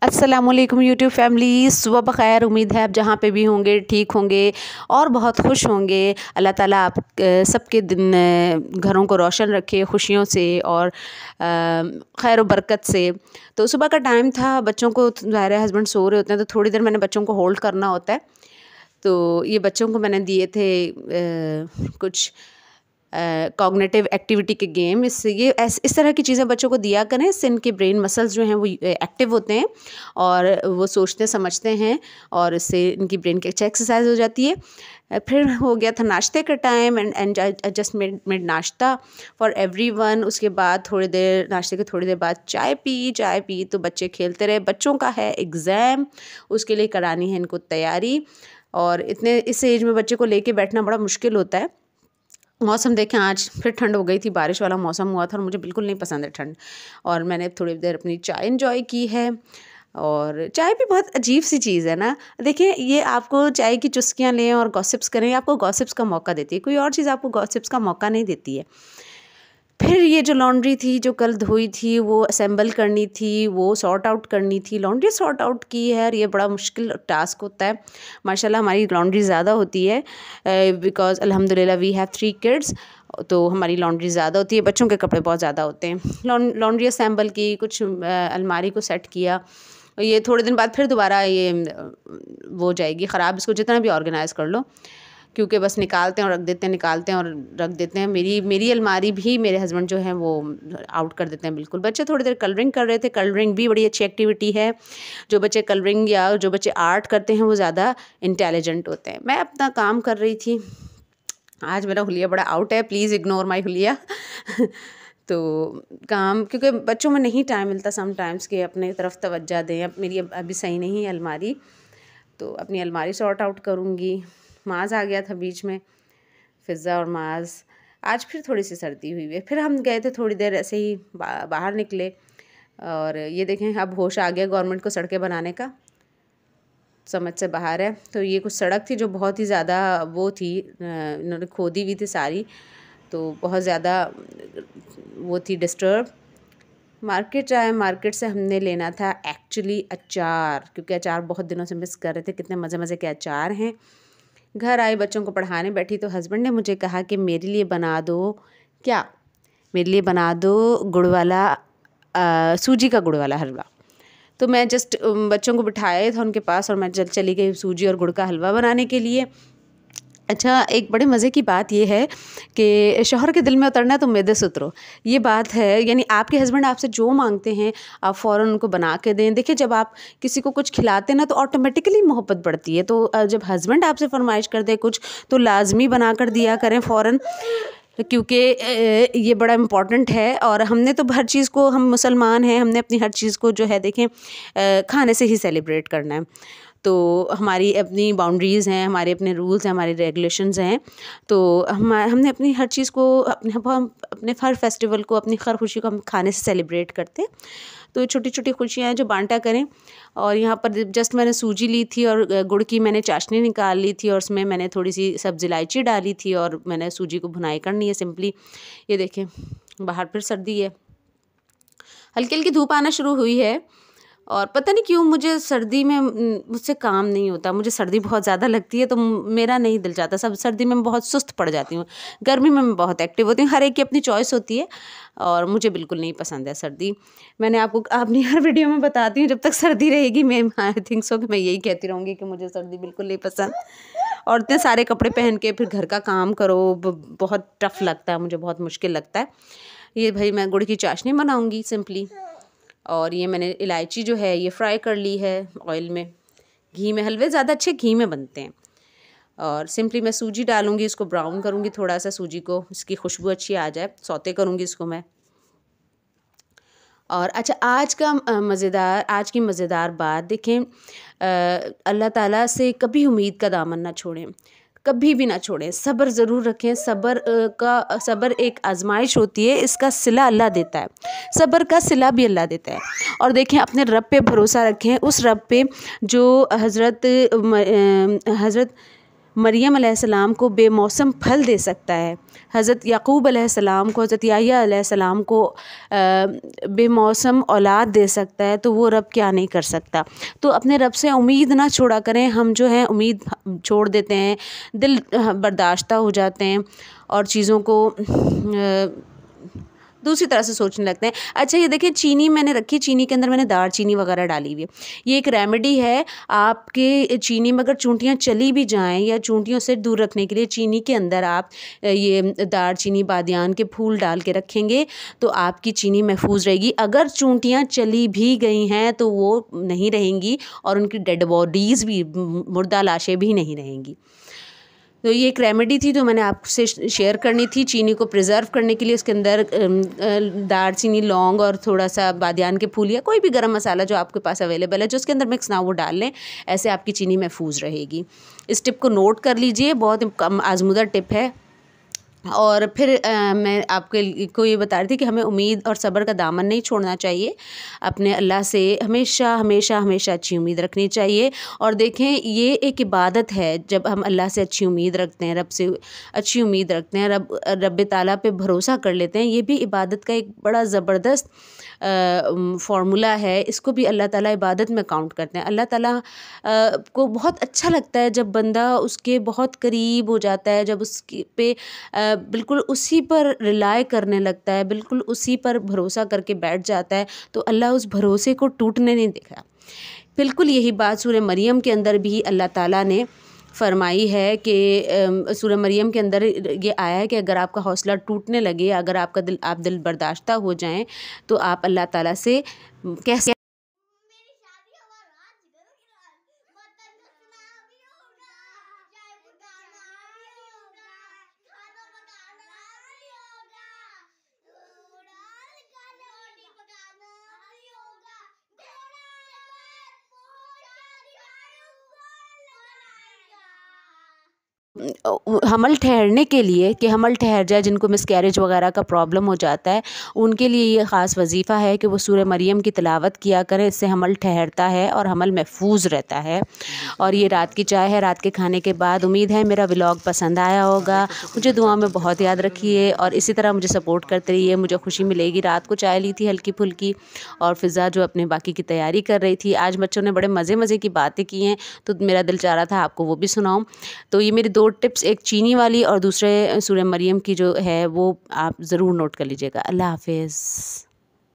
अस्सलामुअलैकुम YouTube family, सुबह बख़ैर। उम्मीद है आप जहाँ पे भी होंगे ठीक होंगे और बहुत खुश होंगे। अल्लाह ताला आप सबके दिन घरों को रोशन रखे खुशियों से और खैर व बरकत से। तो सुबह का टाइम था, बच्चों को ज़ाहिर है हस्बैंड सो रहे होते हैं तो थोड़ी देर मैंने बच्चों को होल्ड करना होता है। तो ये बच्चों को मैंने दिए थे कुछ कॉग्निटिव एक्टिविटी के गेम। इससे ये इस तरह की चीज़ें बच्चों को दिया करें, इससे इनके ब्रेन मसल्स जो हैं वो एक्टिव होते हैं और वो सोचते समझते हैं और इससे इनकी ब्रेन की अच्छा एक्सरसाइज हो जाती है। फिर हो गया था नाश्ते का time and I just made नाश्ता फॉर एवरीवन। उसके बाद थोड़ी देर नाश्ते के थोड़ी देर बाद चाय पी तो बच्चे खेलते रहे। बच्चों का है एग्ज़ाम, उसके लिए करानी है इनको तैयारी। और इतने इस एज में बच्चे को लेके बैठना बड़ा मुश्किल होता है। मौसम देखें, आज फिर ठंड हो गई थी, बारिश वाला मौसम हुआ था और मुझे बिल्कुल नहीं पसंद है ठंड। और मैंने थोड़ी देर अपनी चाय एंजॉय की है। और चाय भी बहुत अजीब सी चीज़ है ना। देखिए, ये आपको चाय की चुस्कियाँ लें और गॉसिप्स करें, आपको गॉसिप्स का मौका देती है, कोई और चीज़ आपको गॉसिप्स का मौका नहीं देती है। फिर ये जो लॉन्ड्री थी जो कल धोई थी वो असेंबल करनी थी, वो सॉर्ट आउट करनी थी। लॉन्ड्री सॉर्ट आउट की है और ये बड़ा मुश्किल टास्क होता है। माशाल्लाह हमारी लॉन्ड्री ज़्यादा होती है बिकॉज़ अल्हम्दुलिल्लाह वी हैव 3 किड्स, तो हमारी लॉन्ड्री ज़्यादा होती है, बच्चों के कपड़े बहुत ज़्यादा होते हैं। लॉन्ड्री असेंबल की, कुछ अलमारी को सेट किया। ये थोड़े दिन बाद फिर दोबारा ये वो हो जाएगी ख़राब, इसको जितना भी ऑर्गेनाइज़ कर लो, क्योंकि बस निकालते हैं और रख देते हैं, निकालते हैं और रख देते हैं। मेरी अलमारी भी मेरे हस्बैंड जो हैं वो आउट कर देते हैं बिल्कुल। बच्चे थोड़ी देर कलरिंग कर रहे थे, कलरिंग भी बड़ी अच्छी एक्टिविटी है। जो बच्चे कलरिंग या जो बच्चे आर्ट करते हैं वो ज़्यादा इंटेलिजेंट होते हैं। मैं अपना काम कर रही थी। आज मेरा हुलिया बड़ा आउट है, प्लीज़ इग्नोर माई हुलिया तो काम, क्योंकि बच्चों में नहीं टाइम मिलता समटाइम्स कि अपने तरफ तवज्जो दें। अब मेरी अभी सही नहीं है अलमारी, तो अपनी अलमारी सॉर्ट आउट करूँगी। माज़ आ गया था बीच में, फ़िज़्ज़ा और माज़। आज फिर थोड़ी सी सर्दी हुई है। फिर हम गए थे थोड़ी देर ऐसे ही बाहर निकले और ये देखें अब होश आ गया गवर्नमेंट को सड़कें बनाने का, समझ से बाहर है। तो ये कुछ सड़क थी जो बहुत ही ज़्यादा वो थी, इन्होंने खोदी हुई थी सारी, तो बहुत ज़्यादा वो थी डिस्टर्ब। मार्केट आए, मार्केट से हमने लेना था एक्चुअली अचार, क्योंकि अचार बहुत दिनों से मिस कर रहे थे। कितने मज़े मज़े के अचार हैं। घर आई, बच्चों को पढ़ाने बैठी तो हस्बैंड ने मुझे कहा कि मेरे लिए बना दो, क्या, मेरे लिए बना दो गुड़ वाला सूजी का गुड़ वाला हलवा। तो मैं जस्ट बच्चों को बिठाया था उनके पास और मैं चली गई सूजी और गुड़ का हलवा बनाने के लिए। अच्छा, एक बड़े मज़े की बात ये है कि शौहर के दिल में उतरना है तो मैदे से उतरो, ये बात है। यानी आपके हस्बैंड आपसे जो मांगते हैं आप फ़ौरन उनको बना के दें। देखिए, जब आप किसी को कुछ खिलाते हैं ना तो ऑटोमेटिकली मोहब्बत बढ़ती है। तो जब हस्बैंड आपसे फरमाइश कर दे कुछ तो लाजमी बना कर दिया करें फ़ौरन, क्योंकि ये बड़ा इम्पॉर्टेंट है। और हमने तो हर चीज़ को, हम मुसलमान हैं, हमने अपनी हर चीज़ को जो है देखें खाने से ही सेलिब्रेट करना है। तो हमारी अपनी बाउंड्रीज़ हैं, हमारे अपने रूल्स हैं, हमारे रेगुलेशंस हैं। तो हमने अपनी हर चीज़ को, हम अपने हर फेस्टिवल को, अपनी हर खुशी को हम खाने से सेलिब्रेट करते हैं। तो छोटी छोटी खुशियाँ हैं जो बांटा करें। और यहाँ पर जस्ट मैंने सूजी ली थी और गुड़ की मैंने चाशनी निकाल ली थी और उसमें मैंने थोड़ी सी सब्ज़ इलायची डाली थी और मैंने सूजी को भुनाई करनी है सिंपली। ये देखें, बाहर फिर सर्दी है, हल्की हल्की धूप आना शुरू हुई है। और पता नहीं क्यों मुझे सर्दी में मुझसे काम नहीं होता। मुझे सर्दी बहुत ज़्यादा लगती है तो मेरा नहीं दिल चाहता। सब सर्दी में मैं बहुत सुस्त पड़ जाती हूँ, गर्मी में मैं बहुत एक्टिव होती हूँ। हर एक की अपनी चॉइस होती है और मुझे बिल्कुल नहीं पसंद है सर्दी। मैंने आपको अपनी हर वीडियो में बताती हूँ, जब तक सर्दी रहेगी मैं आई थिंक सो कि मैं यही कहती रहूँगी कि मुझे सर्दी बिल्कुल नहीं पसंद। और इतने सारे कपड़े पहन के फिर घर का काम करो, बहुत टफ लगता है, मुझे बहुत मुश्किल लगता है। ये भाई मैं गुड़ की चाशनी बनाऊँगी सिंपली। और ये मैंने इलायची जो है ये फ्राई कर ली है ऑयल में, घी में। हलवे ज़्यादा अच्छे घी में बनते हैं। और सिंपली मैं सूजी डालूँगी, इसको ब्राउन करूँगी थोड़ा सा, सूजी को, इसकी खुशबू अच्छी आ जाए, सौते करूँगी इसको मैं। और अच्छा, आज की मज़ेदार बात देखें, अल्लाह ताला से कभी उम्मीद का दामन ना छोड़ें, कभी भी ना छोड़ें। सब्र ज़रूर रखें। सब्र एक आजमाइश होती है, इसका सिला अल्लाह देता है, सब्र का सिला भी अल्लाह देता है। और देखें, अपने रब पे भरोसा रखें, उस रब पे जो हज़रत मरियम अलैहिस्सलाम को बेमौसम फल दे सकता है, हज़रत याकूब अलैहिस्सलाम को, हज़रत याह्या अलैहिस्सलाम को बेमौसम औलाद दे सकता है, तो वो रब क्या नहीं कर सकता। तो अपने रब से उम्मीद ना छोड़ा करें। हम जो है उम्मीद छोड़ देते हैं, दिल बर्दाश्ता हो जाते हैं और चीज़ों को दूसरी तरह से सोचने लगते हैं। अच्छा ये देखिए, चीनी मैंने रखी, चीनी के अंदर मैंने दालचीनी वगैरह डाली हुई है। ये एक रेमेडी है आपके चीनी में अगर चूंटियाँ चली भी जाएं या चूंटियों से दूर रखने के लिए चीनी के अंदर आप ये दालचीनी बादियान के फूल डाल के रखेंगे तो आपकी चीनी महफूज रहेगी। अगर चूंटियाँ चली भी गई हैं तो वो नहीं रहेंगी और उनकी डेड बॉडीज़ भी, मुर्दा लाशें भी नहीं रहेंगी। तो ये एक रेमेडी थी जो मैंने आपसे शेयर करनी थी। चीनी को प्रिजर्व करने के लिए इसके अंदर दालचीनी, लौंग और थोड़ा सा बादियान के फूल या कोई भी गरम मसाला जो आपके पास अवेलेबल है जो उसके अंदर मिक्स ना वो डाल लें, ऐसे आपकी चीनी महफूज रहेगी। इस टिप को नोट कर लीजिए, बहुत कम आजमुदा टिप है। और फिर मैं आपको ये बता रही थी कि हमें उम्मीद और सब्र का दामन नहीं छोड़ना चाहिए। अपने अल्लाह से हमेशा हमेशा हमेशा अच्छी उम्मीद रखनी चाहिए। और देखें, ये एक इबादत है। जब हम अल्लाह से अच्छी उम्मीद रखते हैं, रब से अच्छी उम्मीद रखते हैं, रब ताला पे भरोसा कर लेते हैं, ये भी इबादत का एक बड़ा ज़बरदस्त फ़ॉर्मूला है। इसको भी अल्लाह ताला इबादत में काउंट करते हैं। अल्लाह ताला को बहुत अच्छा लगता है जब बंदा उसके बहुत करीब हो जाता है, जब उसके पे बिल्कुल उसी पर रिलाय करने लगता है, बिल्कुल उसी पर भरोसा करके बैठ जाता है, तो अल्लाह उस भरोसे को टूटने नहीं देगा। बिल्कुल यही बात सूरह मरियम के अंदर भी अल्लाह ताला ने फरमाई है कि सूरह मरियम के अंदर ये आया है कि अगर आपका हौसला टूटने लगे, अगर आपका दिल बर्दाश्ता हो जाएं, तो आप अल्लाह ताला से कैसे हमल ठहरने के लिए कि हमल ठहर जाए, जिनको मिसकैरेज वगैरह का प्रॉब्लम हो जाता है, उनके लिए ये ख़ास वजीफ़ा है कि वो सूरह मरियम की तिलावत किया करें। इससे हमल ठहरता है और हमल महफूज रहता है। और ये रात की चाय है रात के खाने के बाद। उम्मीद है मेरा व्लॉग पसंद आया होगा। मुझे दुआ में बहुत याद रखिए और इसी तरह मुझे सपोर्ट करते रहिए, मुझे खुशी मिलेगी। रात को चाय ली थी हल्की फुल्की और फ़िज़ा जो अपने बाकी की तैयारी कर रही थी। आज बच्चों ने बड़े मज़े मज़े की बातें की हैं, तो मेरा दिल चाह रहा था आपको वो भी सुनाऊँ। तो ये मेरी 2 टिप्स, एक चीनी वाली और दूसरे सूरह मरियम की जो है वो आप ज़रूर नोट कर लीजिएगा। अल्लाह हाफ़िज़।